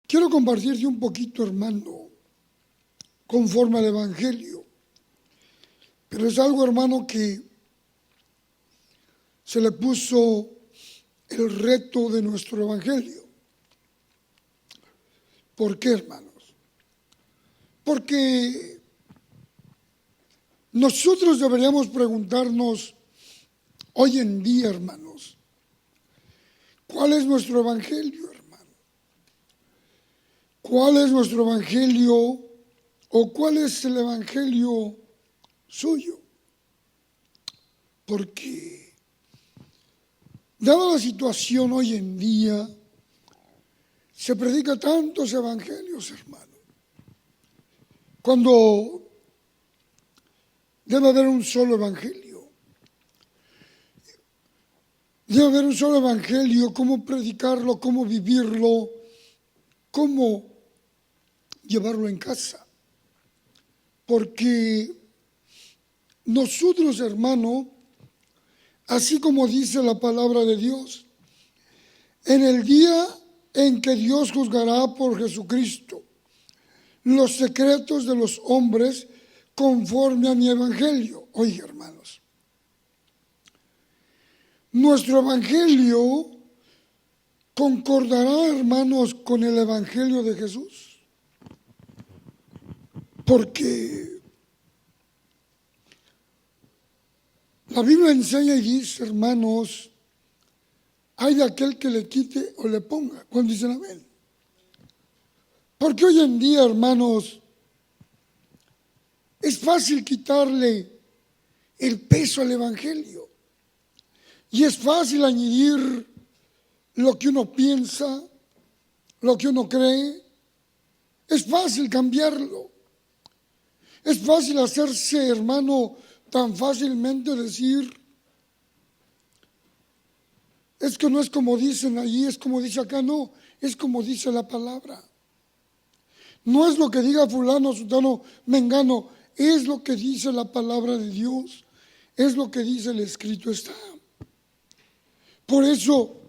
Quiero compartirte un poquito, hermano, conforme al Evangelio. Pero es algo, hermano, que se le puso el reto de nuestro Evangelio. ¿Por qué, hermanos? Porque nosotros deberíamos preguntarnos hoy en día, hermanos, ¿cuál es nuestro Evangelio, hermano? ¿Cuál es nuestro Evangelio o cuál es el Evangelio suyo? Porque dada la situación hoy en día, se predica tantos evangelios, hermano, cuando debe haber un solo evangelio. Debe haber un solo evangelio, cómo predicarlo, cómo vivirlo, cómo llevarlo en casa. Porque nosotros, hermano, así como dice la palabra de Dios, en el día en que Dios juzgará por Jesucristo los secretos de los hombres conforme a mi evangelio. Oye, hermanos, nuestro evangelio concordará, hermanos, con el evangelio de Jesús. Porque la Biblia enseña y dice, hermanos, hay de aquel que le quite o le ponga. ¿Cuándo dicen amén? Porque hoy en día, hermanos, es fácil quitarle el peso al evangelio. Y es fácil añadir lo que uno piensa, lo que uno cree. Es fácil cambiarlo. Es fácil hacerse, hermano, tan fácilmente decir, es que no es como dicen allí, es como dice acá, no, es como dice la palabra. No es lo que diga fulano, sutano, mengano, es lo que dice la palabra de Dios, es lo que dice el escrito está. Por eso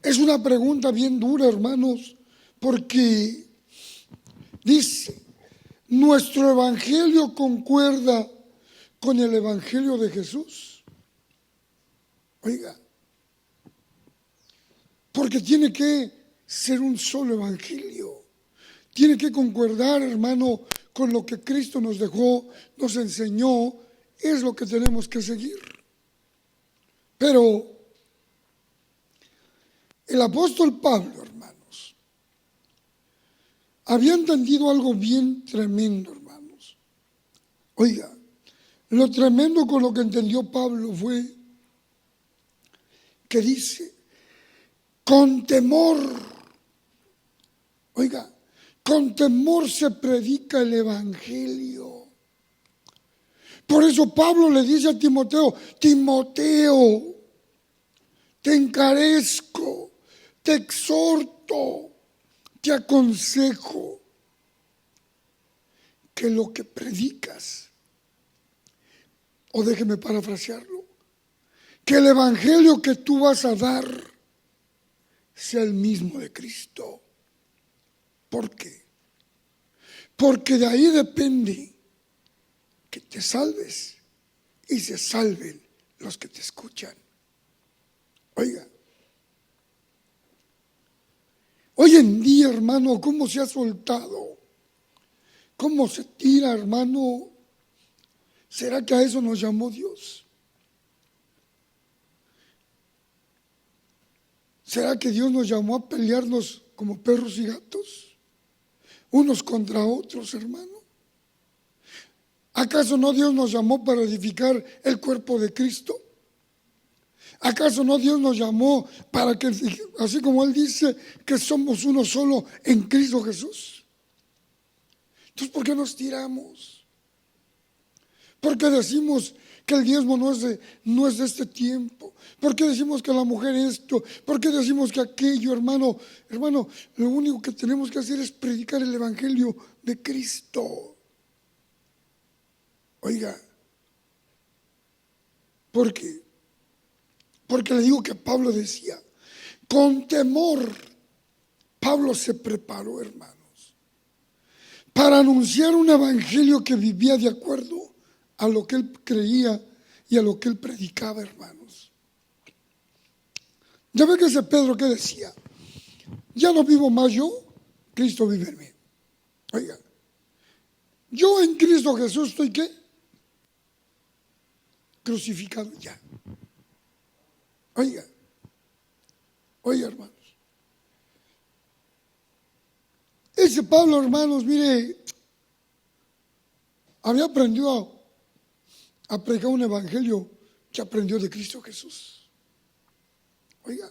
es una pregunta bien dura, hermanos, porque dice, ¿nuestro evangelio concuerda con el evangelio de Jesús? Oiga, porque tiene que ser un solo evangelio. Tiene que concordar, hermano, con lo que Cristo nos dejó, nos enseñó, es lo que tenemos que seguir. Pero el apóstol Pablo, hermanos, había entendido algo bien tremendo, hermanos. Oiga, lo tremendo con lo que entendió Pablo fue que dice, con temor, oiga, con temor se predica el evangelio. Por eso Pablo le dice a Timoteo, Timoteo, te encarezco, te exhorto, te aconsejo que lo que predicas, o déjeme parafrasearlo, que el evangelio que tú vas a dar sea el mismo de Cristo. ¿Por qué? Porque de ahí depende que te salves y se salven los que te escuchan. Oiga, hoy en día, hermano, ¿cómo se ha soltado? ¿Cómo se tira, hermano? ¿Será que a eso nos llamó Dios? ¿Será que Dios nos llamó a pelearnos como perros y gatos? Unos contra otros, hermano. ¿Acaso no Dios nos llamó para edificar el cuerpo de Cristo? ¿Acaso no Dios nos llamó para que, así como Él dice, que somos uno solo en Cristo Jesús? Entonces, ¿por qué nos tiramos? ¿Por qué decimos que el diezmo no es de este tiempo? ¿Por qué decimos que la mujer esto? ¿Por qué decimos que aquello, hermano? Hermano, lo único que tenemos que hacer es predicar el evangelio de Cristo. Oiga, ¿por qué? Porque le digo que Pablo decía, con temor Pablo se preparó, hermanos, para anunciar un evangelio que vivía de acuerdo a lo que él creía y a lo que él predicaba, hermanos. Ya ve que ese Pedro que decía, ya no vivo más yo, Cristo vive en mí. Oiga, yo en Cristo Jesús estoy ¿qué? Crucificado ya. Oiga, hermanos. Ese Pablo, hermanos, mire, había aprendido a predicar un evangelio que aprendió de Cristo Jesús. Oiga,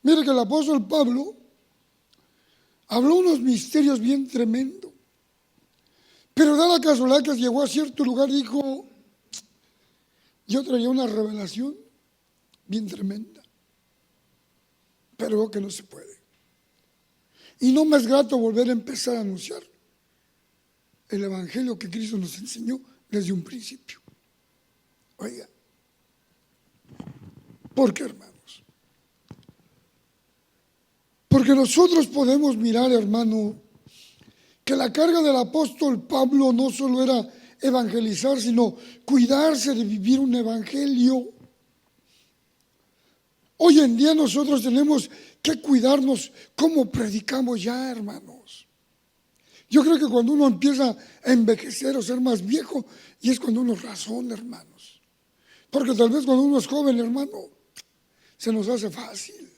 mire que el apóstol Pablo habló unos misterios bien tremendos, pero da la casualidad que llegó a cierto lugar y dijo, yo traía una revelación bien tremenda, pero veo que no se puede. Y no me es grato volver a empezar a anunciar el evangelio que Cristo nos enseñó desde un principio. Oiga, ¿por qué, hermanos? Porque nosotros podemos mirar, hermano, que la carga del apóstol Pablo no solo era evangelizar, sino cuidarse de vivir un evangelio. Hoy en día nosotros tenemos que cuidarnos cómo predicamos ya, hermanos. Yo creo que cuando uno empieza a envejecer o ser más viejo, y es cuando uno razona, hermanos. Porque tal vez cuando uno es joven, hermano, se nos hace fácil.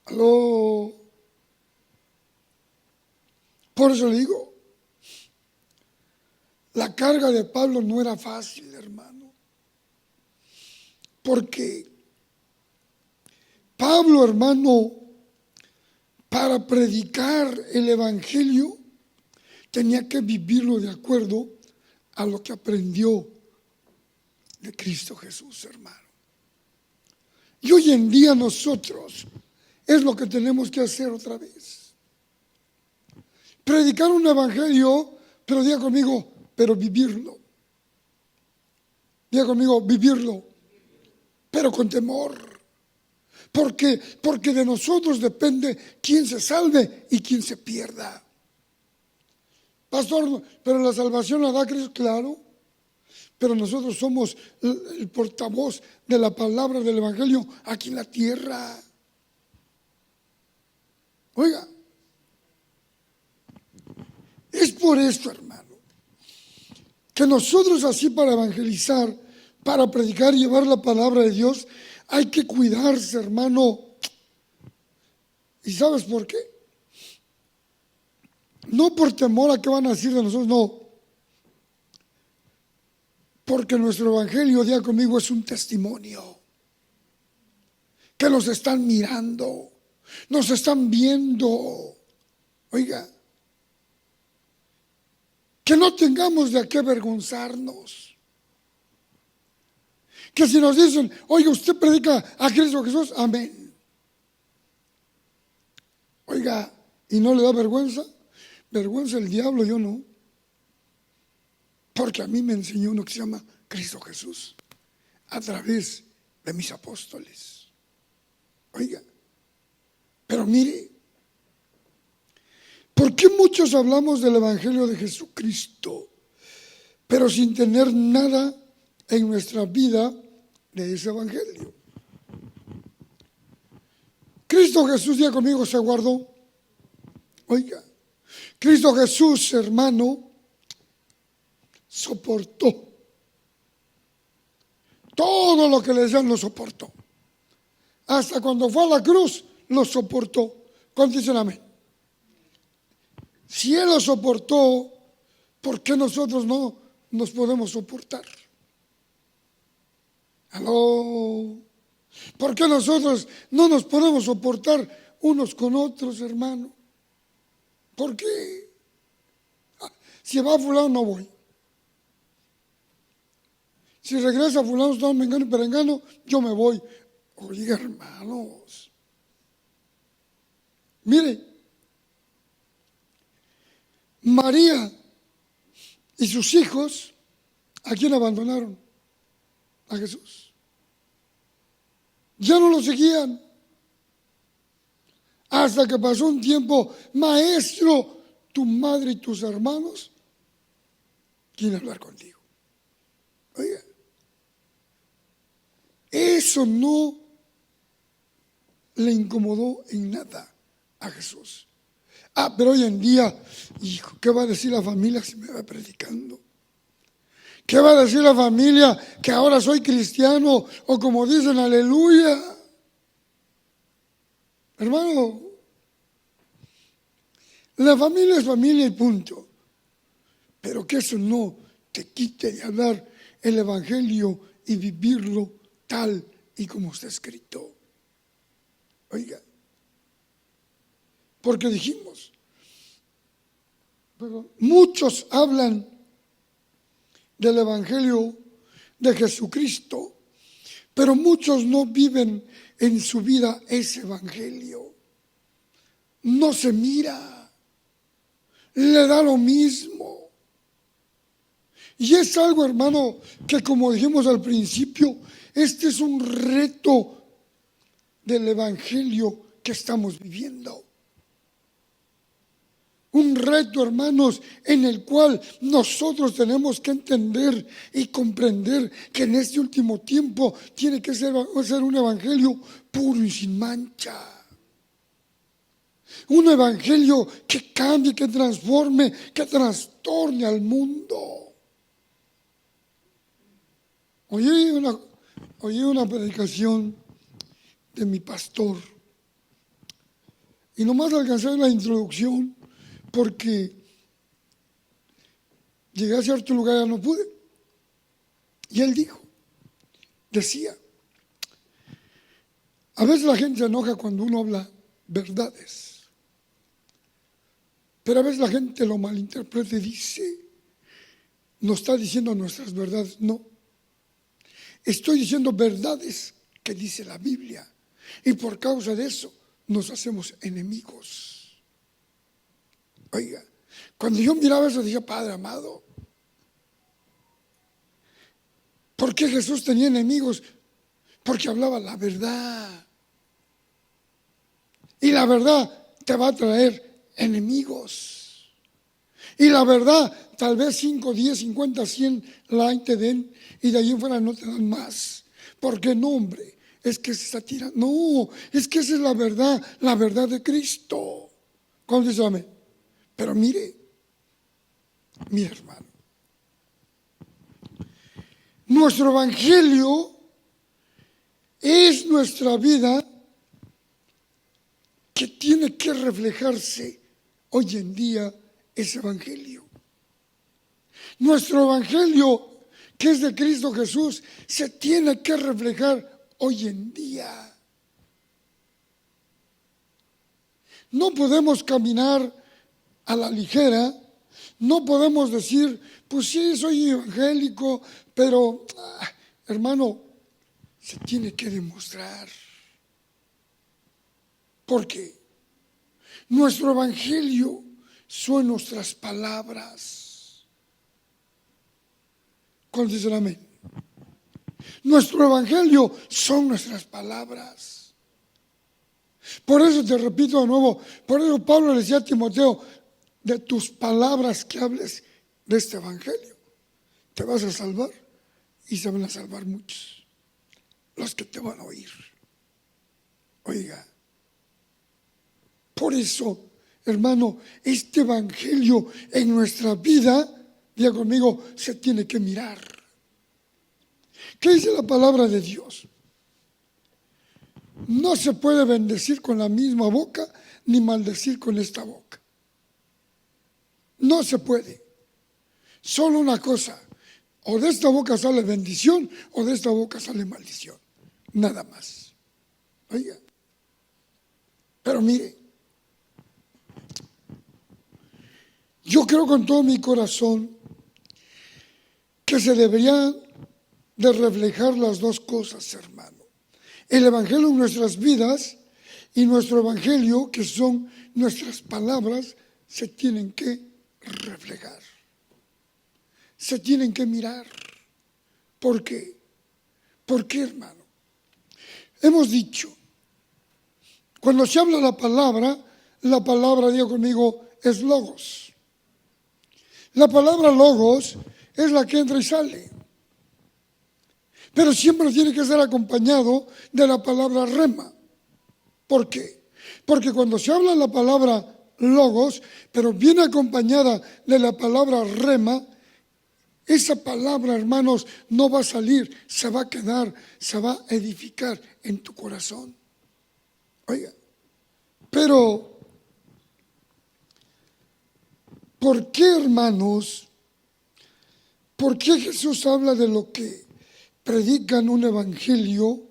¿Aló? Por eso le digo, la carga de Pablo no era fácil, hermano. Porque Pablo, hermano, para predicar el evangelio, tenía que vivirlo de acuerdo a lo que aprendió de Cristo Jesús, hermano. Y hoy en día nosotros es lo que tenemos que hacer otra vez. Predicar un evangelio, pero diga conmigo, pero vivirlo. Diga conmigo, vivirlo, pero con temor. Porque de nosotros depende quién se salve y quién se pierda. Pastor, pero la salvación la da Cristo, claro. Pero nosotros somos el portavoz de la palabra del evangelio aquí en la tierra. Oiga, es por esto, hermano, que nosotros así para evangelizar, para predicar y llevar la palabra de Dios, hay que cuidarse, hermano. ¿Y sabes por qué? No por temor a qué van a decir de nosotros, no. Porque nuestro evangelio, diga conmigo, es un testimonio. Que nos están mirando, nos están viendo. Oiga, que no tengamos de qué avergonzarnos. Que si nos dicen, oiga, usted predica a Cristo Jesús, amén. Oiga, ¿y no le da vergüenza? Vergüenza el diablo, yo no. Porque a mí me enseñó uno que se llama Cristo Jesús a través de mis apóstoles. Oiga, pero mire, ¿por qué muchos hablamos del evangelio de Jesucristo, pero sin tener nada en nuestra vida de ese evangelio? Cristo Jesús, diga conmigo, se guardó. Oiga, Cristo Jesús, hermano, soportó todo lo que le decían, lo soportó. Hasta cuando fue a la cruz, lo soportó. ¿Cuántos dicen amén? Si Él lo soportó, ¿por qué nosotros no nos podemos soportar? ¿Aló? ¿Por qué nosotros no nos podemos soportar unos con otros, hermano? ¿Por qué? Si va fulano, no voy. Si regresa fulano, no, mengano y perengano, yo me voy. Oye, hermanos, mire, María y sus hijos, ¿a quién abandonaron? A Jesús. Ya no lo seguían. hasta que pasó un tiempo, maestro, tu madre y tus hermanos quieren hablar contigo. Oiga, eso no le incomodó en nada a Jesús. Pero hoy en día, hijo, ¿qué va a decir la familia si me va predicando? ¿Qué va a decir la familia que ahora soy cristiano? O como dicen, aleluya. Hermano, la familia es familia y punto. Pero que eso no te quite de hablar el evangelio y vivirlo tal y como está escrito. Oiga, porque dijimos, muchos hablan del evangelio de Jesucristo, pero muchos no viven en su vida ese evangelio. No se mira, le da lo mismo. Y es algo, hermano, que como dijimos al principio, este es un reto del evangelio que estamos viviendo. Un reto, hermanos, en el cual nosotros tenemos que entender y comprender que en este último tiempo tiene que ser un evangelio puro y sin mancha. Un evangelio que cambie, que transforme, que trastorne al mundo. Oí una predicación de mi pastor y nomás alcancé la introducción porque llegué a cierto lugar y ya no pude. Y él decía, a veces la gente se enoja cuando uno habla verdades, pero a veces la gente lo malinterpreta y dice, no está diciendo nuestras verdades, no. Estoy diciendo verdades que dice la Biblia y por causa de eso nos hacemos enemigos. Oiga, cuando yo miraba eso decía, Padre amado, ¿por qué Jesús tenía enemigos? Porque hablaba la verdad. Y la verdad te va a traer enemigos. Y la verdad, tal vez 5, 10, 50, 100 la te den y de ahí en fuera no te dan más. Porque no, hombre, es que se está tirando. No, es que esa es la verdad de Cristo. ¿Cómo dice amén? Pero mire, hermano, nuestro evangelio es nuestra vida que tiene que reflejarse hoy en día ese evangelio. Nuestro evangelio, que es de Cristo Jesús, se tiene que reflejar hoy en día. No podemos caminar a la ligera, no podemos decir, pues sí, soy evangélico, pero, hermano, se tiene que demostrar. ¿Por qué? Nuestro evangelio son nuestras palabras. ¿Cuál dice el amén? Nuestro evangelio son nuestras palabras. Por eso te repito de nuevo, por eso Pablo le decía a Timoteo, de tus palabras que hables de este evangelio, te vas a salvar y se van a salvar muchos, los que te van a oír. Oiga, por eso, hermano, este evangelio en nuestra vida, diga conmigo, se tiene que mirar. ¿Qué dice la palabra de Dios? No se puede bendecir con la misma boca ni maldecir con esta boca. No se puede. Solo una cosa, o de esta boca sale bendición o de esta boca sale maldición. Nada más. Oiga. Pero mire, yo creo con todo mi corazón que se deberían de reflejar las dos cosas, hermano. El evangelio en nuestras vidas y nuestro evangelio, que son nuestras palabras, se tienen que reflejar. Se tienen que mirar. ¿Por qué? ¿Por qué, hermano? Hemos dicho, Cuando se habla la palabra, diga conmigo, es logos. La palabra logos es la que entra y sale. Pero siempre tiene que ser acompañado de la palabra rema. ¿Por qué? Porque cuando se habla la palabra logos, pero viene acompañada de la palabra rema, esa palabra, hermanos, no va a salir, se va a quedar, se va a edificar en tu corazón. Oiga, pero ¿por qué, hermanos? ¿Por qué Jesús habla de lo que predican un evangelio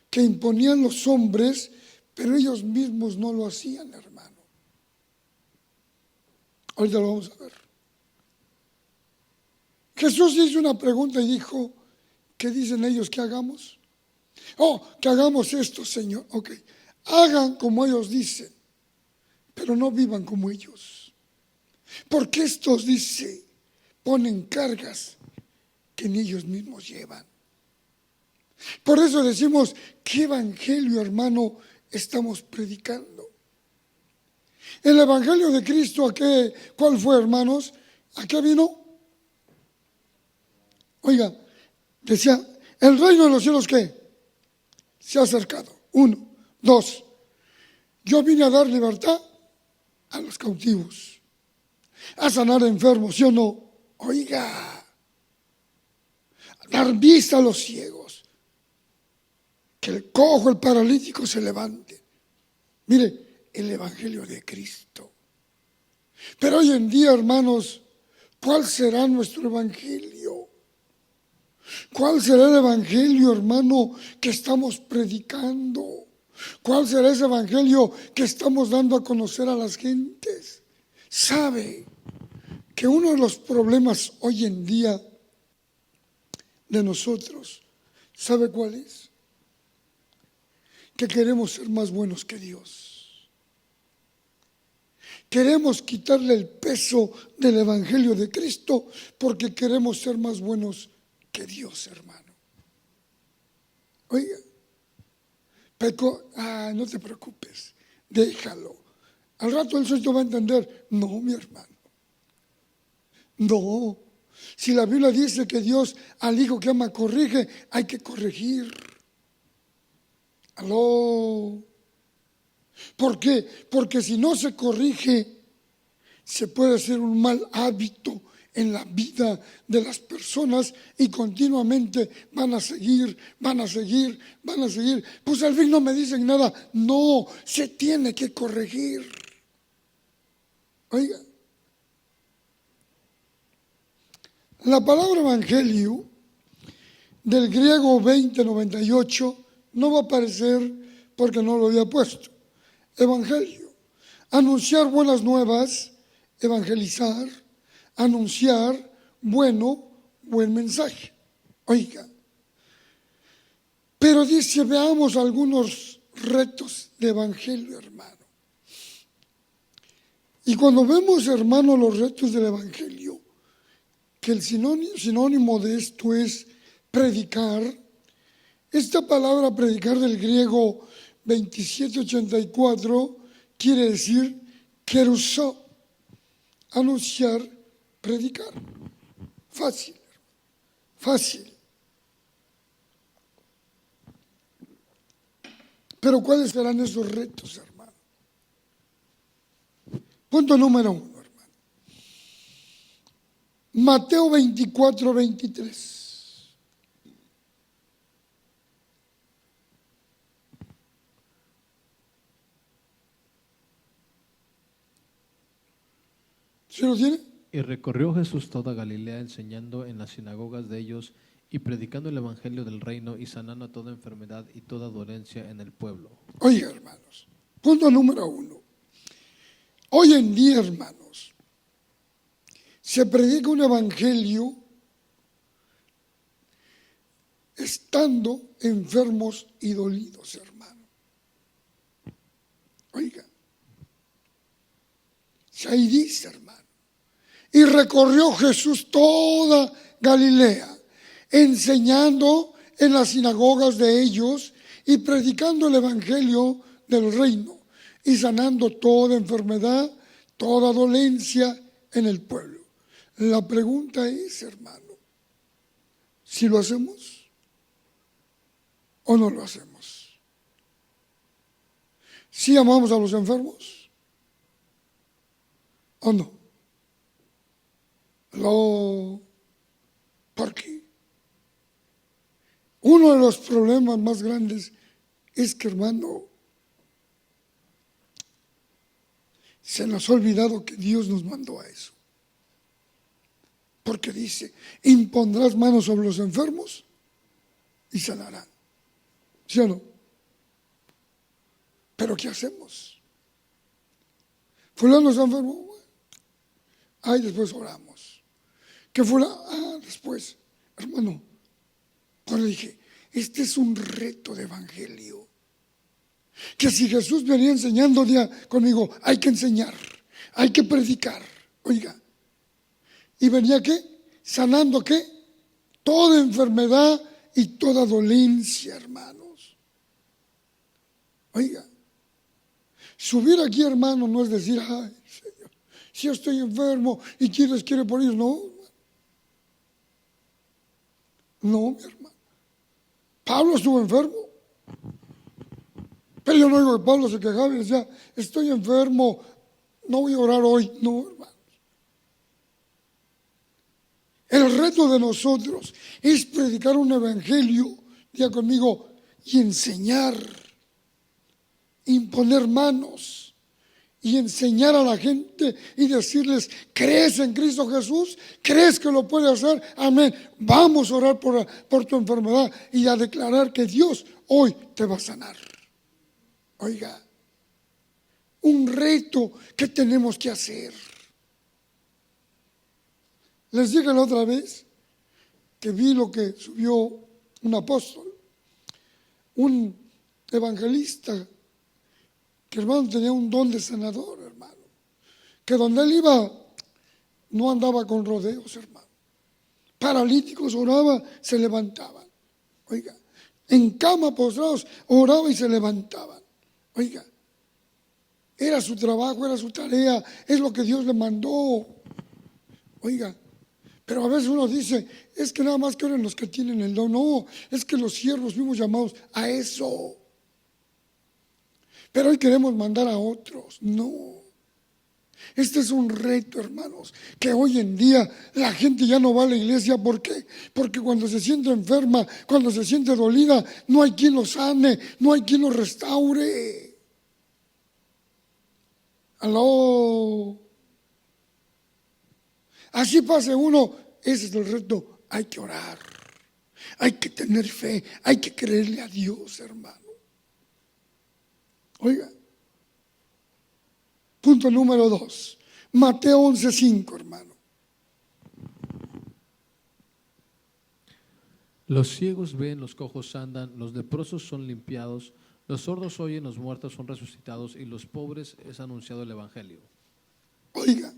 que imponían los hombres, pero ellos mismos no lo hacían, hermano? Ahorita lo vamos a ver. Jesús hizo una pregunta y dijo, ¿qué dicen ellos que hagamos? Oh, que hagamos esto, Señor. Ok, hagan como ellos dicen, pero no vivan como ellos. Porque estos, dice, ponen cargas que ni ellos mismos llevan. Por eso decimos, ¿qué evangelio, hermano, estamos predicando? El evangelio de Cristo, ¿cuál fue, hermanos? ¿A qué vino? Oiga, decía, el reino de los cielos, ¿qué? Se ha acercado. 1, 2. Yo vine a dar libertad a los cautivos, a sanar enfermos, ¿sí o no? Oiga, a dar vista a los ciegos, que el cojo, el paralítico se levante. Mire, el evangelio de Cristo. Pero hoy en día, hermanos, ¿cuál será nuestro evangelio? ¿Cuál será el evangelio, hermano, que estamos predicando? ¿Cuál será ese evangelio que estamos dando a conocer a las gentes? ¿Sabe que uno de los problemas hoy en día de nosotros, ¿sabe cuál es? Que queremos ser más buenos que Dios. Queremos quitarle el peso del evangelio de Cristo porque queremos ser más buenos que Dios, hermano. Oiga, pecó, no te preocupes, déjalo. Al rato el suyo va a entender. No, mi hermano. No. Si la Biblia dice que Dios al hijo que ama corrige, hay que corregir. Aló. ¿Por qué? Porque si no se corrige, se puede hacer un mal hábito en la vida de las personas y continuamente van a seguir. Pues al fin no me dicen nada. No, se tiene que corregir. Oiga, la palabra evangelio del griego 2098 no va a aparecer porque no lo había puesto. Evangelio, anunciar buenas nuevas, evangelizar, anunciar buen mensaje. Oiga, pero dice, veamos algunos retos de evangelio, hermano. Y cuando vemos, hermano, los retos del evangelio, que el sinónimo de esto es predicar, esta palabra predicar del griego 2784 quiere decir kerusó, anunciar, predicar. Fácil. Pero ¿cuáles serán esos retos, hermano? Punto número 1, hermano. Mateo 24, 23. ¿Sí lo tiene? Y recorrió Jesús toda Galilea, enseñando en las sinagogas de ellos y predicando el evangelio del reino y sanando toda enfermedad y toda dolencia en el pueblo. Oiga, hermanos, punto número 1. Hoy en día, hermanos, se predica un evangelio estando enfermos y dolidos, hermano. Oiga, si ahí dice, hermano, y recorrió Jesús toda Galilea, enseñando en las sinagogas de ellos y predicando el evangelio del reino. y sanando toda enfermedad, toda dolencia en el pueblo. La pregunta es, hermano, ¿si lo hacemos o no lo hacemos? ¿Sí amamos a los enfermos o no? ¿Por qué? Uno de los problemas más grandes es que, hermano, se nos ha olvidado que Dios nos mandó a eso. Porque dice, impondrás manos sobre los enfermos y sanarán. ¿Sí o no? Pero ¿qué hacemos? Fulano se enfermó. Ay, después oramos. ¿Qué fulano? Después. Hermano, cuando dije, este es un reto de evangelio. Que si Jesús venía enseñando día conmigo, hay que enseñar, hay que predicar. Oiga. ¿Y venía qué? Sanando qué? Toda enfermedad y toda dolencia, hermanos. Oiga, subir aquí, hermano, no es decir, ay, Señor, si yo estoy enfermo y quiere por ellos. No, no, mi hermano. Pablo estuvo enfermo. Pero yo no digo que Pablo se quejaba y decía, estoy enfermo, no voy a orar hoy. No, hermano. El reto de nosotros es predicar un evangelio, diga conmigo, y enseñar, imponer manos y enseñar a la gente y decirles, ¿crees en Cristo Jesús? ¿Crees que lo puede hacer? Amén. Vamos a orar por tu enfermedad y a declarar que Dios hoy te va a sanar. Oiga, un reto que tenemos que hacer. Les dije la otra vez que vi lo que subió un apóstol, un evangelista, que hermano tenía un don de sanador, hermano, que donde él iba no andaba con rodeos, hermano. Paralíticos oraba, se levantaban. Oiga, en cama postrados oraba y se levantaban. Oiga, era su trabajo, era su tarea, es lo que Dios le mandó. Oiga, pero a veces uno dice, es que nada más quieren los que tienen el don. No, es que los siervos fuimos llamados a eso. Pero hoy queremos mandar a otros. No. Este es un reto, hermanos, que hoy en día la gente ya no va a la iglesia. ¿Por qué? Porque cuando se siente enferma, cuando se siente dolida, no hay quien lo sane, no hay quien lo restaure. Aló. Así pase uno, ese es el reto. Hay que orar, hay que tener fe, hay que creerle a Dios, hermano. Oiga, punto número 2, Mateo 11:5, hermano. Los ciegos ven, los cojos andan, los leprosos son limpiados, los sordos oyen, los muertos son resucitados y los pobres es anunciado el evangelio. Oiga,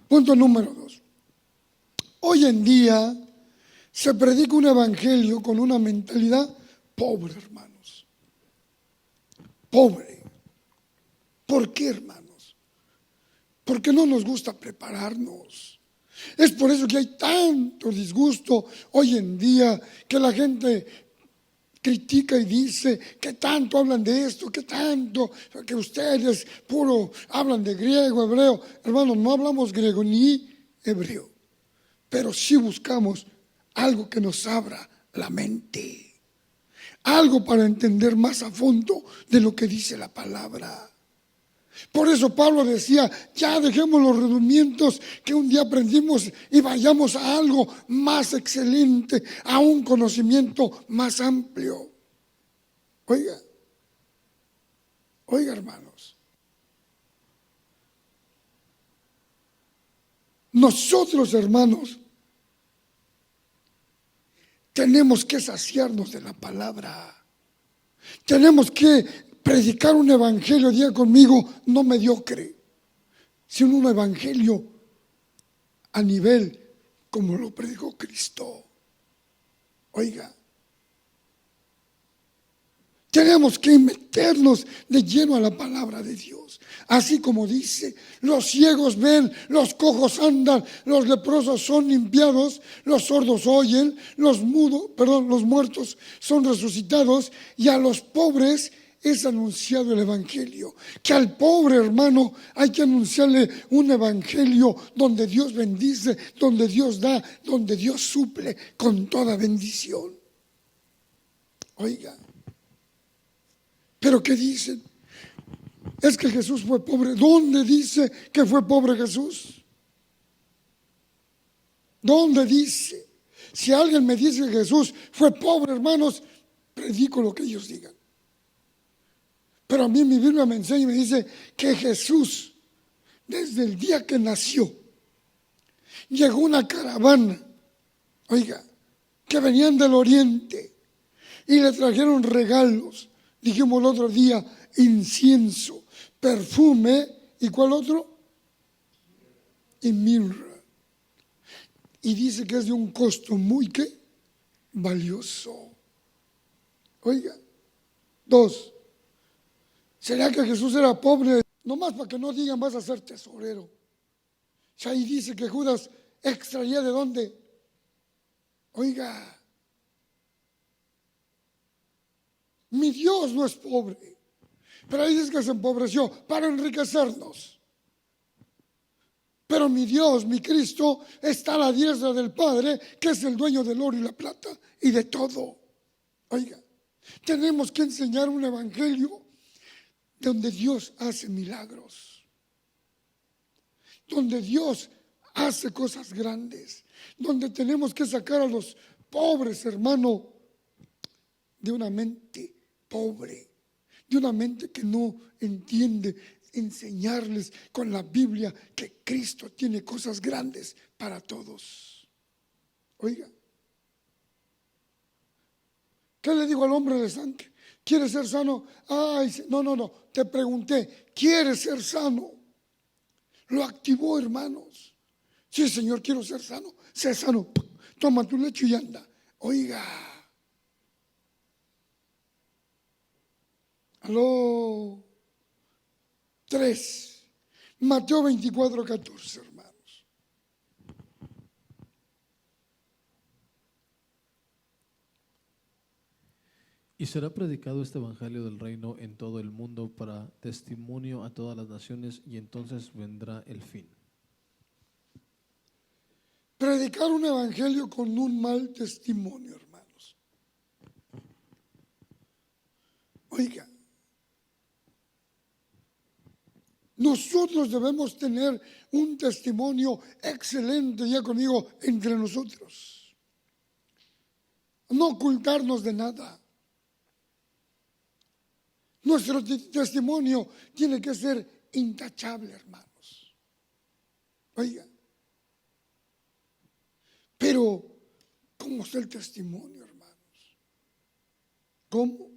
punto número 2. Hoy en día se predica un evangelio con una mentalidad pobre, hermanos. Pobre. ¿Por qué, hermanos? Porque no nos gusta prepararnos. Es por eso que hay tanto disgusto hoy en día, que la gente critica y dice que tanto hablan de esto, que tanto, que ustedes puro hablan de griego, hebreo. Hermanos, no hablamos griego ni hebreo, pero sí buscamos algo que nos abra la mente, algo para entender más a fondo de lo que dice la palabra. Por eso Pablo decía, ya dejemos los rudimientos que un día aprendimos y vayamos a algo más excelente, a un conocimiento más amplio. Oiga, hermanos, nosotros, hermanos, tenemos que saciarnos de la palabra. Tenemos que predicar un evangelio, diga conmigo, no mediocre, sino un evangelio a nivel como lo predicó Cristo. Oiga, Tenemos que meternos de lleno a la palabra de Dios. Así como dice, los ciegos ven, los cojos andan, los leprosos son limpiados, los sordos oyen, los muertos son resucitados, y a los pobres es anunciado el evangelio. Que al pobre hermano hay que anunciarle un evangelio donde Dios bendice, donde Dios da, donde Dios suple con toda bendición. Oiga. Pero ¿qué dicen? Es que Jesús fue pobre. ¿Dónde dice que fue pobre Jesús? ¿Dónde dice? Si alguien me dice que Jesús fue pobre, hermanos, predico lo que ellos digan. Pero a mí mi Biblia me enseña y me dice que Jesús, desde el día que nació, llegó una caravana, oiga, que venían del oriente y le trajeron regalos. Dijimos el otro día, incienso, perfume, ¿y cuál otro? Y mirra. Y dice que es de un costo muy, ¿qué? Valioso. Oiga. 2. ¿Será que Jesús era pobre? Nomás para que no digan vas a ser tesorero. Si ahí dice que Judas extraía de dónde. Oiga. Mi Dios no es pobre, pero ahí dice que se empobreció para enriquecernos. Pero mi Dios, mi Cristo, está a la diestra del Padre, que es el dueño del oro y la plata y de todo. Oiga, tenemos que enseñar un evangelio donde Dios hace milagros, donde Dios hace cosas grandes, donde tenemos que sacar a los pobres, hermano, de una mente pobre, de una mente que no entiende, enseñarles con la Biblia que Cristo tiene cosas grandes para todos. Oiga, ¿qué le digo al hombre de sangre? ¿Quiere ser sano? Ay, no, te pregunté, ¿quiere ser sano? Lo activó, hermanos. Sí, Señor, quiero ser sano. Sé sano. Toma tu lecho y anda. Oiga. Aló. 3. Mateo 24:14, hermanos. Y será predicado este evangelio del reino en todo el mundo para testimonio a todas las naciones, y entonces vendrá el fin. Predicar un evangelio con un mal testimonio, hermanos. Oiga. Nosotros debemos tener un testimonio excelente, ya conmigo, entre nosotros. No ocultarnos de nada. Nuestro testimonio tiene que ser intachable, hermanos. Oiga. Pero, ¿cómo está el testimonio, hermanos? ¿Cómo?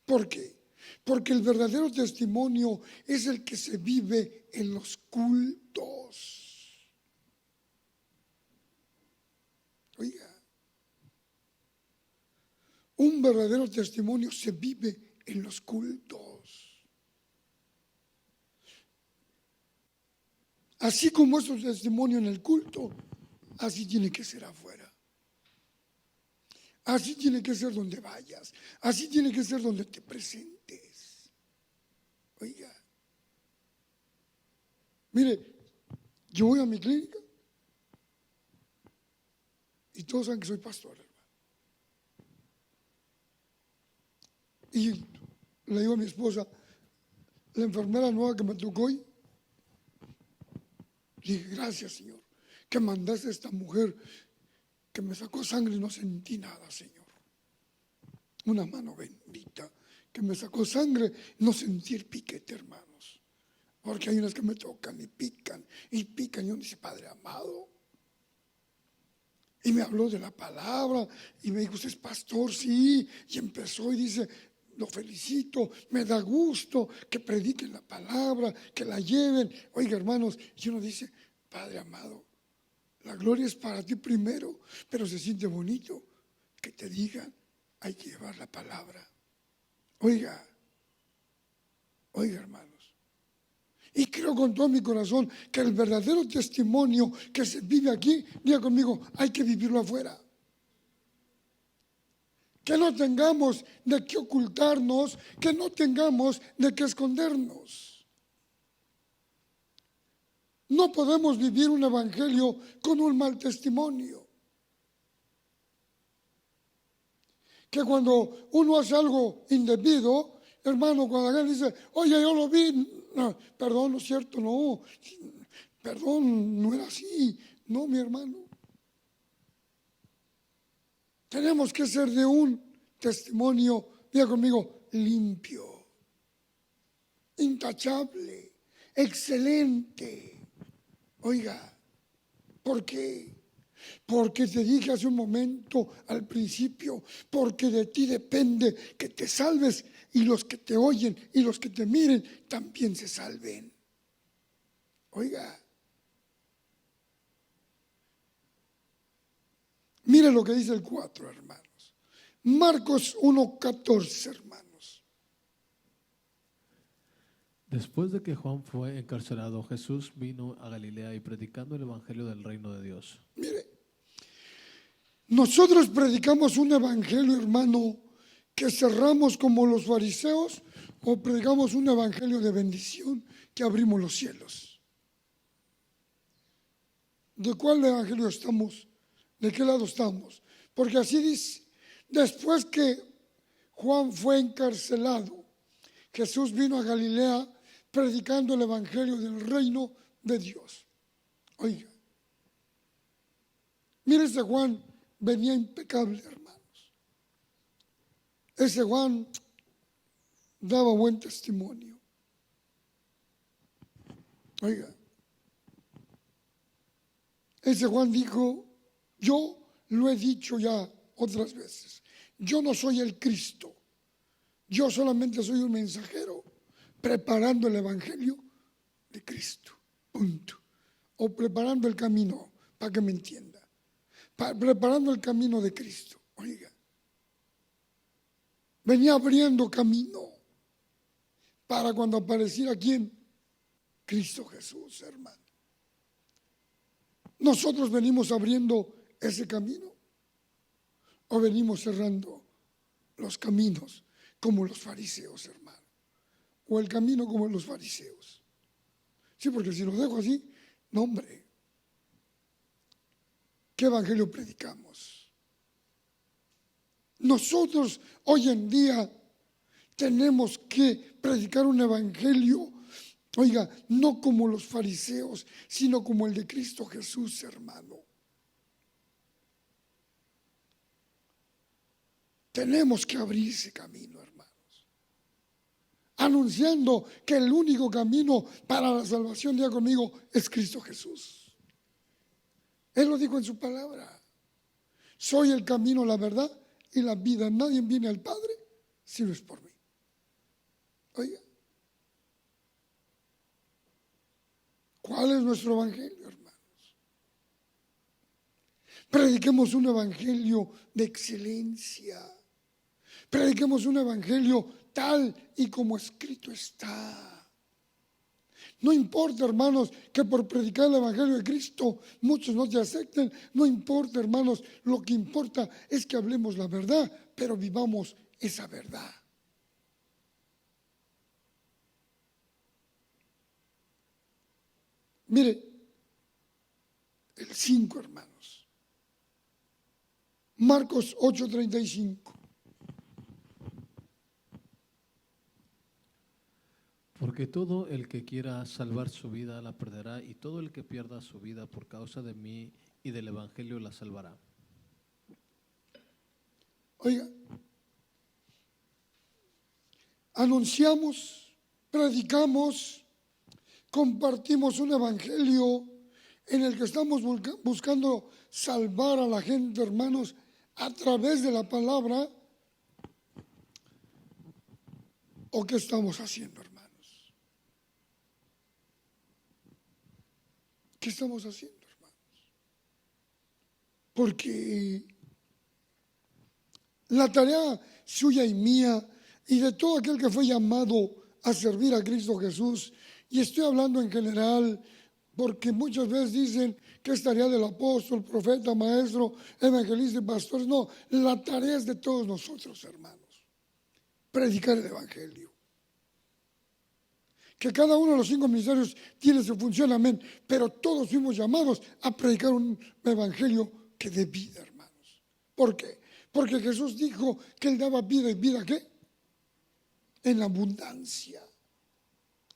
¿Por qué? Porque el verdadero testimonio es el que se vive en los cultos. Oiga, un verdadero testimonio se vive en los cultos. Así como es tu testimonio en el culto, así tiene que ser afuera. Así tiene que ser donde vayas. Así tiene que ser donde te presentes. Oiga. Mire, yo voy a mi clínica y todos saben que soy pastor, hermano. Y le digo a mi esposa, la enfermera nueva que me tocó hoy, dije, gracias, Señor, que mandaste a esta mujer que me sacó sangre y no sentí nada, Señor. Una mano bendita que me sacó sangre y no sentí el piquete, hermanos. Porque hay unas que me tocan y pican. Y yo dice, Padre amado. Y me habló de la palabra y me dijo, ¿usted es pastor? Sí. Y empezó y dice, lo felicito, me da gusto que prediquen la palabra, que la lleven. Oiga, hermanos, y uno dice, Padre amado, la gloria es para ti primero, pero se siente bonito que te digan hay que llevar la palabra. Oiga, hermanos. Y creo con todo mi corazón que el verdadero testimonio que se vive aquí, diga conmigo, hay que vivirlo afuera. Que no tengamos de qué ocultarnos, que no tengamos de qué escondernos. No podemos vivir un evangelio con un mal testimonio. Que cuando uno hace algo indebido, hermano, cuando alguien dice, oye, yo lo vi, no, perdón, no es cierto, no, perdón, no era así, no, mi hermano. Tenemos que ser de un testimonio, diga conmigo, limpio, intachable, excelente. Oiga, ¿por qué? Porque te dije hace un momento al principio, porque de ti depende que te salves y los que te oyen y los que te miren también se salven. Oiga, mire lo que dice el 4, hermanos. Marcos 1:14, hermanos. Después de que Juan fue encarcelado, Jesús vino a Galilea y predicando el evangelio del reino de Dios. Mire, nosotros predicamos un evangelio, hermano, que cerramos como los fariseos, o predicamos un evangelio de bendición que abrimos los cielos. ¿De cuál evangelio estamos? ¿De qué lado estamos? Porque así dice, después que Juan fue encarcelado, Jesús vino a Galilea predicando el evangelio del reino de Dios. Oiga, mire, ese Juan venía impecable, hermanos. Ese Juan daba buen testimonio. Oiga, ese Juan dijo, yo lo he dicho ya otras veces, yo no soy el Cristo, yo solamente soy un mensajero preparando el evangelio de Cristo, punto. O preparando el camino, para que me entienda, preparando el camino de Cristo. Oiga, venía abriendo camino para cuando apareciera ¿quién? Cristo Jesús, hermano. ¿Nosotros venimos abriendo ese camino o venimos cerrando los caminos como los fariseos, hermano? O el camino como los fariseos. Sí, porque si lo dejo así, no, hombre. ¿Qué evangelio predicamos? Nosotros hoy en día tenemos que predicar un evangelio, oiga, no como los fariseos, sino como el de Cristo Jesús, hermano. Tenemos que abrir ese camino, hermanos. Anunciando que el único camino para la salvación, diga conmigo, es Cristo Jesús. Él lo dijo en su palabra. Soy el camino, la verdad y la vida. Nadie viene al Padre si no es por mí. Oiga, ¿cuál es nuestro evangelio, hermanos? Prediquemos un evangelio de excelencia. Prediquemos un evangelio tal y como escrito está. No importa, hermanos, que por predicar el evangelio de Cristo muchos no te acepten. No importa, hermanos, lo que importa es que hablemos la verdad, pero vivamos esa verdad. Mire, el 5, hermanos. Marcos 8:35. Porque todo el que quiera salvar su vida la perderá, y todo el que pierda su vida por causa de mí y del evangelio la salvará. Oiga, anunciamos, predicamos, compartimos un evangelio en el que estamos buscando salvar a la gente, hermanos, a través de la palabra. ¿O qué estamos haciendo, hermanos? ¿Qué estamos haciendo, hermanos? Porque La tarea suya y mía y de todo aquel que fue llamado a servir a Cristo Jesús, y estoy hablando en general porque muchas veces dicen que es tarea del apóstol, profeta, maestro, evangelista y pastores. No, la tarea es de todos nosotros, hermanos. Predicar el evangelio. Que cada uno de los 5 ministerios tiene su función, amén. Pero todos fuimos llamados a predicar un evangelio que dé vida, hermanos. ¿Por qué? Porque Jesús dijo que Él daba vida, y vida ¿qué? En abundancia.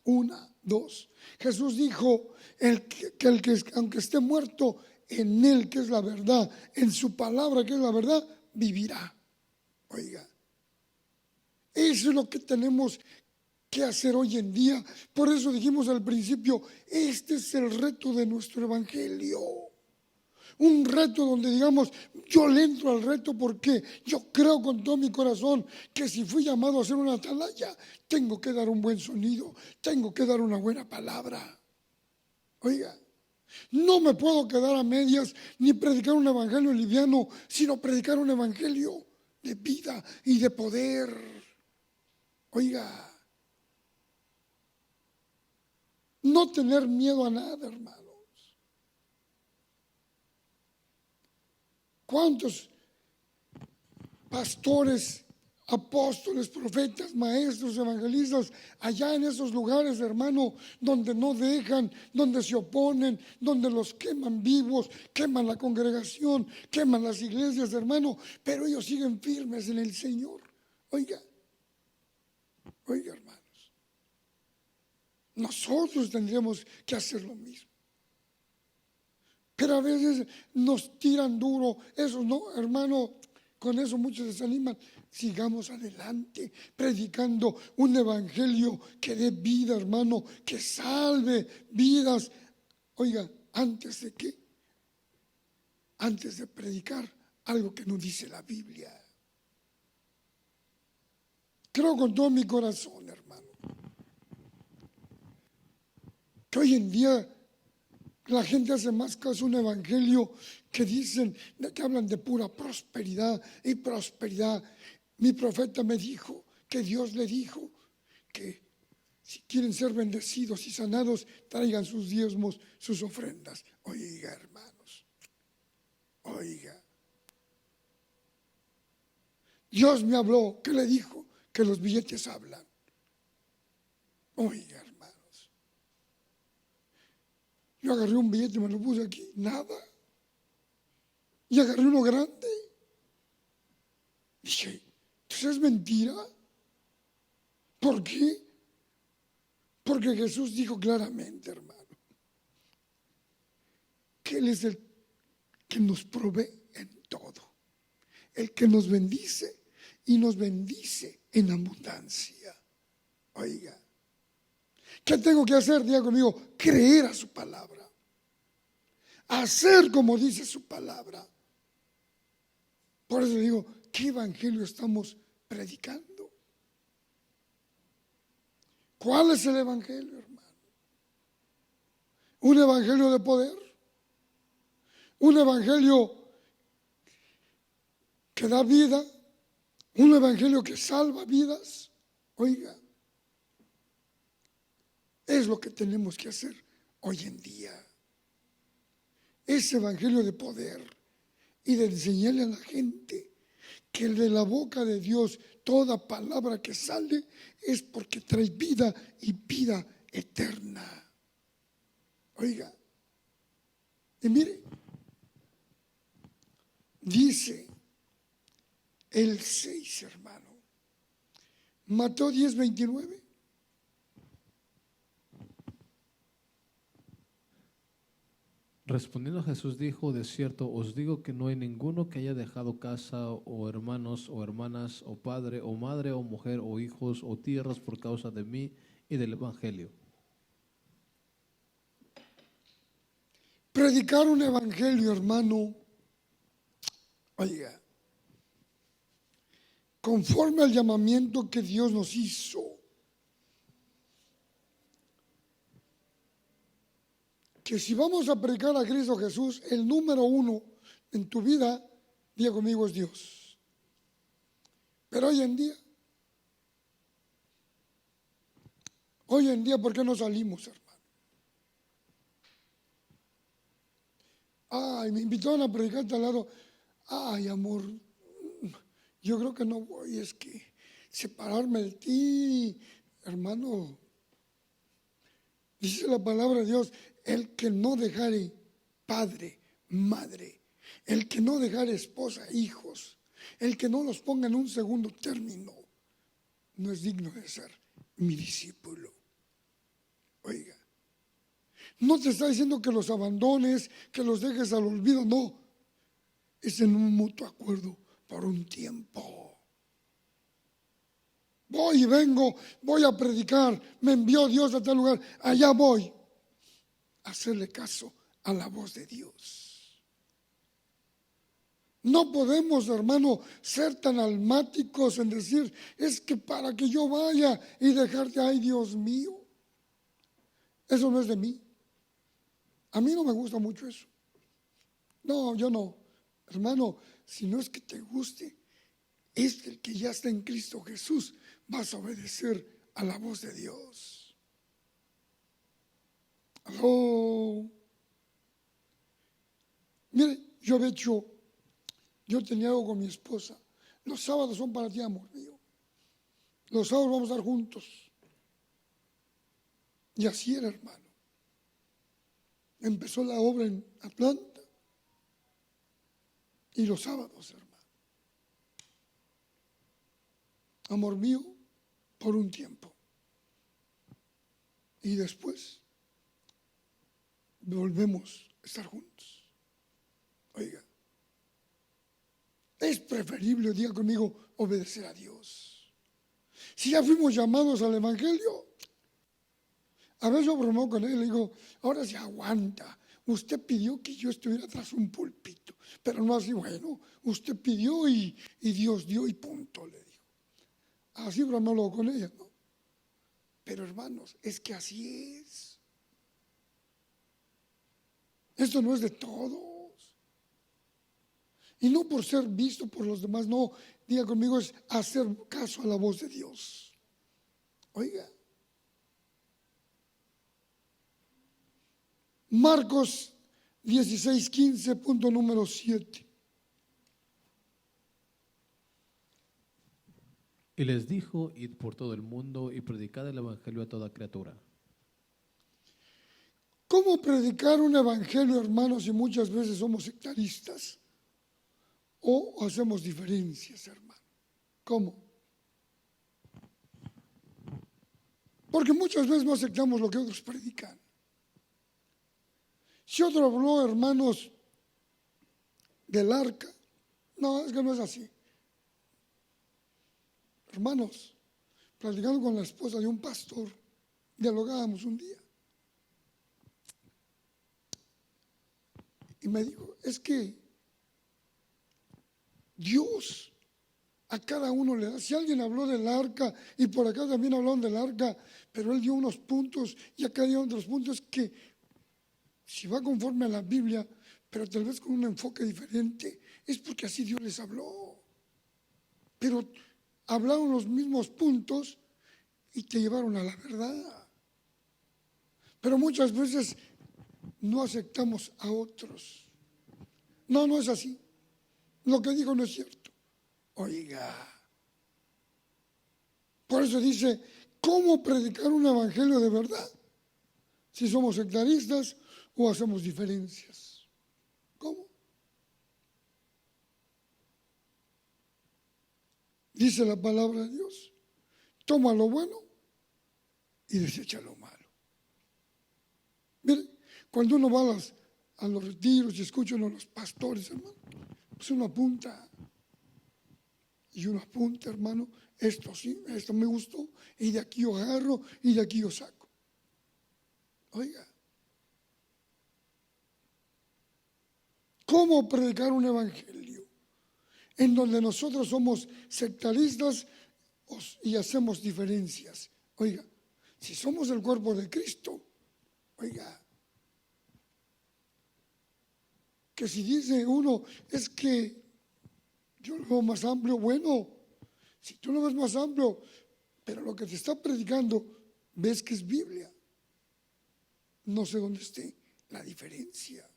1, 2. Jesús dijo que el que aunque esté muerto, en Él, que es la verdad, en su palabra, que es la verdad, vivirá. Oiga, eso es lo que tenemos que hacer hoy en día. Por eso dijimos al principio, este es el reto de nuestro evangelio. Un reto donde digamos, yo le entro al reto porque yo creo con todo mi corazón que si fui llamado a ser una atalaya, tengo que dar un buen sonido, tengo que dar una buena palabra. Oiga, no me puedo quedar a medias ni predicar un evangelio liviano, sino predicar un evangelio de vida y de poder. Oiga, no tener miedo a nada, hermanos. ¿Cuántos pastores, apóstoles, profetas, maestros, evangelistas, allá en esos lugares, hermano, donde no dejan, donde se oponen, donde los queman vivos, queman la congregación, queman las iglesias, hermano, pero ellos siguen firmes en el Señor? Oiga, hermanos, nosotros tendríamos que hacer lo mismo. Pero a veces nos tiran duro, eso no, hermano, con eso muchos desaniman. Sigamos adelante, predicando un evangelio que dé vida, hermano, que salve vidas. Oiga, ¿antes de qué? Antes de predicar algo que no dice la Biblia. Creo con todo mi corazón, hermano, que hoy en día la gente hace más caso a un evangelio que dicen, que hablan de pura prosperidad y prosperidad. Mi profeta me dijo que Dios le dijo que si quieren ser bendecidos y sanados, traigan sus diezmos, sus ofrendas. Oiga, hermanos, oiga. Dios me habló, ¿qué le dijo? Que los billetes hablan. Oiga, hermanos. Yo agarré un billete y me lo puse aquí, nada. Y agarré uno grande. Dije, ¿eso es mentira? ¿Por qué? Porque Jesús dijo claramente, hermano, que Él es el que nos provee en todo, el que nos bendice y nos bendice en abundancia. Oiga, ¿qué tengo que hacer? Diga conmigo, creer a su palabra, hacer como dice su palabra. Por eso digo, ¿qué evangelio estamos predicando? ¿Cuál es el evangelio, hermano? ¿Un evangelio de poder? ¿Un evangelio que da vida? ¿Un evangelio que salva vidas? Oiga, es lo que tenemos que hacer hoy en día. Ese evangelio de poder y de enseñarle a la gente que de la boca de Dios toda palabra que sale es porque trae vida y vida eterna. Oiga, y mire, dice el 6, hermano, Mateo 10:29. Respondiendo Jesús dijo, de cierto os digo que no hay ninguno que haya dejado casa o hermanos o hermanas o padre o madre o mujer o hijos o tierras por causa de mí y del evangelio. Predicar un evangelio, hermano, oiga, conforme al llamamiento que Dios nos hizo. Que si vamos a predicar a Cristo Jesús, el número 1 en tu vida, diga conmigo, es Dios. Pero hoy en día, ¿por qué no salimos, hermano? Ay, me invitaron a predicar tal lado. Ay, amor, yo creo que no voy, es que separarme de ti, hermano. Dice la palabra de Dios, el que no dejare padre, madre, el que no dejare esposa, hijos, el que no los ponga en un segundo término, no es digno de ser mi discípulo. Oiga, no te está diciendo que los abandones, que los dejes al olvido, no. Es en un mutuo acuerdo por un tiempo. Voy y vengo, voy a predicar, me envió Dios a tal lugar, allá voy a hacerle caso a la voz de Dios. No podemos, hermano, ser tan almáticos en decir, es que para que yo vaya y dejarte, ay Dios mío, eso no es de mí. A mí no me gusta mucho eso. No, yo no. Hermano, si no es que te guste, es el que ya está en Cristo Jesús, vas a obedecer a la voz de Dios. Aló. Mire, yo tenía algo con mi esposa. Los sábados son para ti, amor mío. Los sábados vamos a estar juntos. Y así era, hermano. Empezó la obra en Atlanta. Y los sábados, hermano. Amor mío, por un tiempo. Y después volvemos a estar juntos. Oiga, es preferible, diga conmigo, obedecer a Dios. Si ya fuimos llamados al Evangelio, a veces yo bromo con él, le digo, ahora se aguanta. Usted pidió que yo estuviera tras un púlpito, pero no así, bueno, usted pidió y Dios dio y punto, le digo. Así bromeo con ella, ¿no? Pero hermanos, es que así es. Esto no es de todos. Y no por ser visto por los demás, no, diga conmigo, es hacer caso a la voz de Dios. Oiga. Marcos 16:15, punto número 7. Y les dijo, id por todo el mundo y predicad el evangelio a toda criatura. ¿Cómo predicar un evangelio, hermanos, si muchas veces somos sectaristas? ¿O hacemos diferencias, hermano? ¿Cómo? Porque muchas veces no aceptamos lo que otros predican. Si otro habló, hermanos, del arca, no, es que no es así. Hermanos, platicando con la esposa de un pastor, dialogábamos un día. Y me dijo, es que Dios a cada uno le da. Si alguien habló del arca y por acá también hablaron del arca, pero él dio unos puntos y acá dio otros puntos que si va conforme a la Biblia, pero tal vez con un enfoque diferente, es porque así Dios les habló. Pero hablaron los mismos puntos y te llevaron a la verdad. Pero muchas veces no aceptamos a otros. No, no es así. Lo que dijo no es cierto. Oiga. Por eso dice, ¿cómo predicar un evangelio de verdad? Si somos sectaristas o hacemos diferencias. ¿Cómo? Dice la palabra de Dios, toma lo bueno y desecha lo malo. Mire, cuando uno va a los retiros y escucha uno a los pastores, hermano, pues uno apunta. Y uno apunta, hermano, esto sí, esto me gustó, y de aquí yo agarro y de aquí yo saco. Oiga, ¿cómo predicar un evangelio en donde nosotros somos sectaristas y hacemos diferencias? Oiga, si somos el cuerpo de Cristo, oiga, que si dice uno, es que yo lo veo más amplio, bueno, Si tú lo ves más amplio, pero lo que te está predicando, ves que es Biblia. No sé dónde esté la diferencia.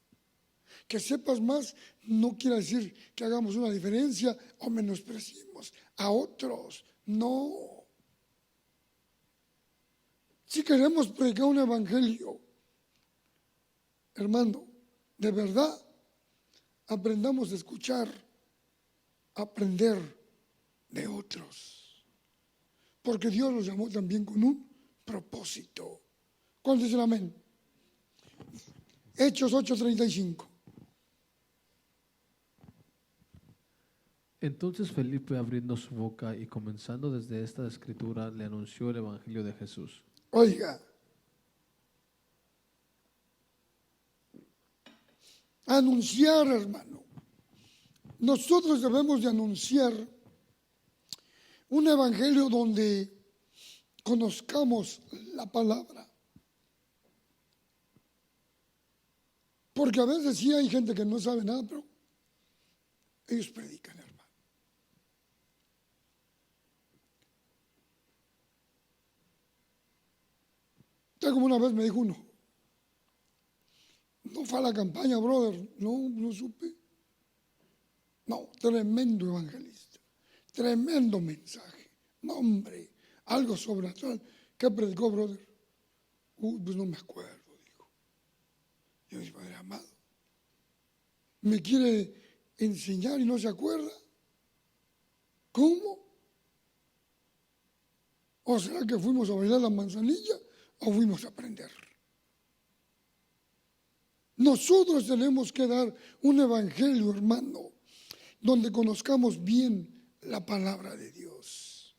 Que sepas más no quiere decir que hagamos una diferencia o menospreciemos a otros. No. Si queremos predicar un evangelio, hermano, de verdad, aprendamos a escuchar, aprender de otros. Porque Dios los llamó también con un propósito. ¿Cuántos dicen amén? Hechos 8:35. Entonces Felipe, abriendo su boca y comenzando desde esta escritura, le anunció el evangelio de Jesús. Oiga, anunciar, hermano. Nosotros debemos de anunciar un evangelio donde conozcamos la palabra. Porque a veces sí hay gente que no sabe nada, pero ellos predican, hermano. Ya como una vez me dijo uno, no fue a la campaña, brother, no supe. No, tremendo evangelista, tremendo mensaje. No, hombre, algo sobrenatural. ¿Qué predicó, brother? Pues no me acuerdo, dijo. Yo dije, Padre amado, ¿me quiere enseñar y no se acuerda? ¿Cómo? ¿O será que fuimos a bailar la manzanilla o fuimos a aprender? Nosotros tenemos que dar un evangelio, hermano, donde conozcamos bien la palabra de Dios.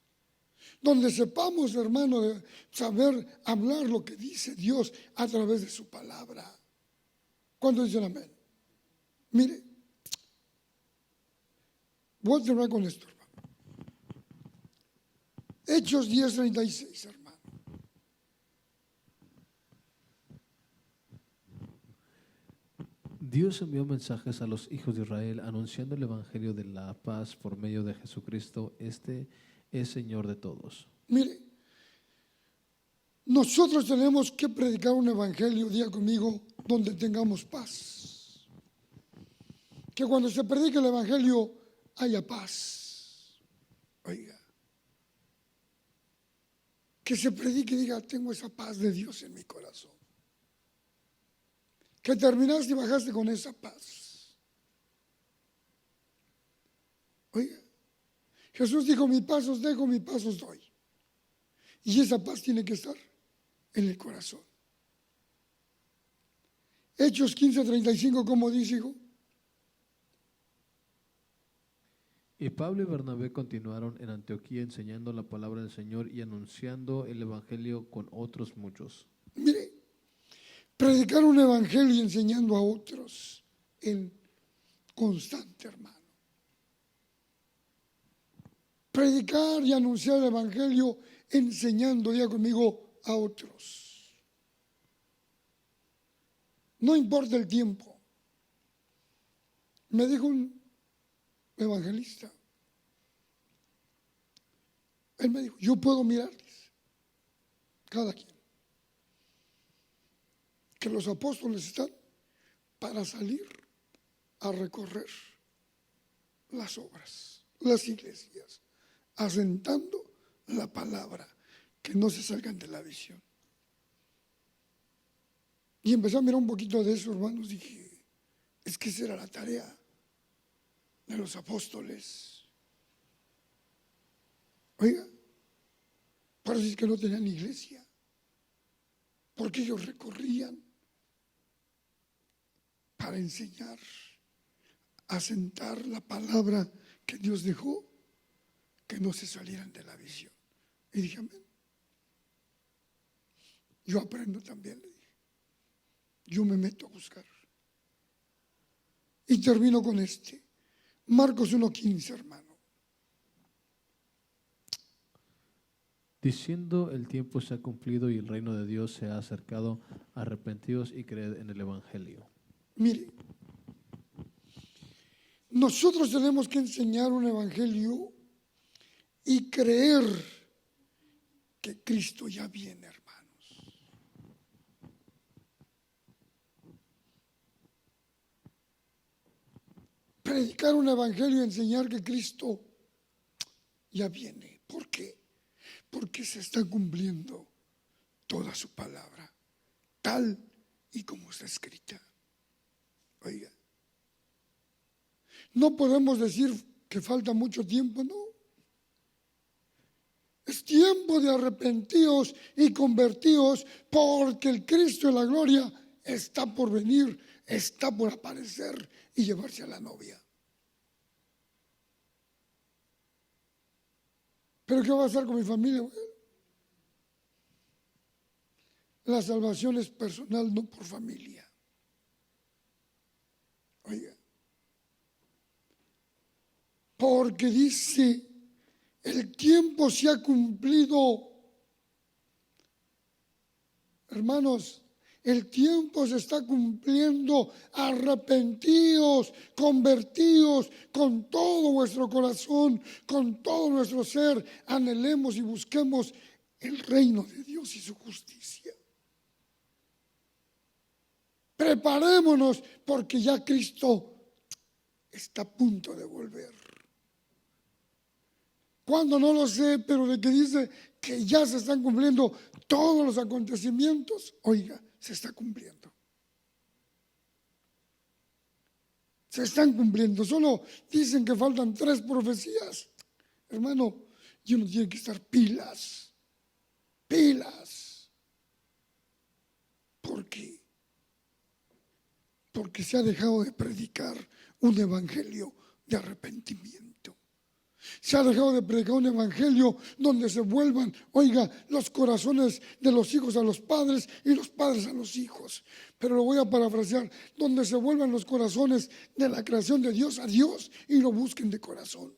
Donde sepamos, hermano, de saber hablar lo que dice Dios a través de su palabra. ¿Cuándo dicen amén? Mire, voy a terminar con esto, hermano. Hechos 10:36, hermano. Dios envió mensajes a los hijos de Israel anunciando el evangelio de la paz por medio de Jesucristo. Este es Señor de todos. Mire, nosotros tenemos que predicar un evangelio, diga conmigo, donde tengamos paz. Que cuando se predique el evangelio haya paz. Oiga, que se predique y diga, tengo esa paz de Dios en mi corazón. Que terminaste y bajaste con esa paz. Oiga, Jesús dijo, mi paz os dejo, mi paz os doy. Y esa paz tiene que estar en el corazón. Hechos 15:35, ¿cómo dice, hijo? Y Pablo y Bernabé continuaron en Antioquía enseñando la palabra del Señor y anunciando el evangelio con otros muchos. Mire, predicar un evangelio y enseñando a otros en constante, hermano. Predicar y anunciar el evangelio enseñando, diga conmigo, a otros. No importa el tiempo. Me dijo un evangelista. Él me dijo, yo puedo mirarles, cada quien, que los apóstoles están para salir a recorrer las obras, las iglesias, asentando la palabra, que no se salgan de la visión. Y empecé a mirar un poquito de eso, hermanos, dije, es que esa era la tarea de los apóstoles. Oiga, por eso es que no tenían iglesia, porque ellos recorrían para enseñar, asentar la palabra que Dios dejó, que no se salieran de la visión. Y dije, amén. Yo aprendo también, le dije. Yo me meto a buscar. Y termino con este. Marcos 1:15, hermano. Diciendo, el tiempo se ha cumplido y el reino de Dios se ha acercado, arrepentidos y creed en el evangelio. Mire, nosotros tenemos que enseñar un evangelio y creer que Cristo ya viene, hermanos. Predicar un evangelio y enseñar que Cristo ya viene. ¿Por qué? Porque se está cumpliendo toda su palabra, tal y como está escrita. Oiga, no podemos decir que falta mucho tiempo, no. Es tiempo de arrepentidos y convertidos, porque el Cristo de la gloria está por venir, está por aparecer y llevarse a la novia. ¿Pero qué va a hacer con mi familia? Bueno, la salvación es personal, no por familia. Oiga, porque dice, el tiempo se ha cumplido. Hermanos, el tiempo se está cumpliendo. Arrepentidos, convertidos con todo vuestro corazón, con todo nuestro ser. Anhelemos y busquemos el reino de Dios y su justicia. Preparémonos, porque ya Cristo está a punto de volver. ¿Cuándo? No lo sé, pero de que dice que ya se están cumpliendo todos los acontecimientos, oiga, se está cumpliendo. Se están cumpliendo. Solo dicen que faltan 3 profecías. Hermano, y uno tiene que estar pilas. Pilas. ¿Por qué? Porque se ha dejado de predicar un evangelio de arrepentimiento. Se ha dejado de predicar un evangelio donde se vuelvan, oiga, los corazones de los hijos a los padres y los padres a los hijos. Pero lo voy a parafrasear, donde se vuelvan los corazones de la creación de Dios a Dios y lo busquen de corazón.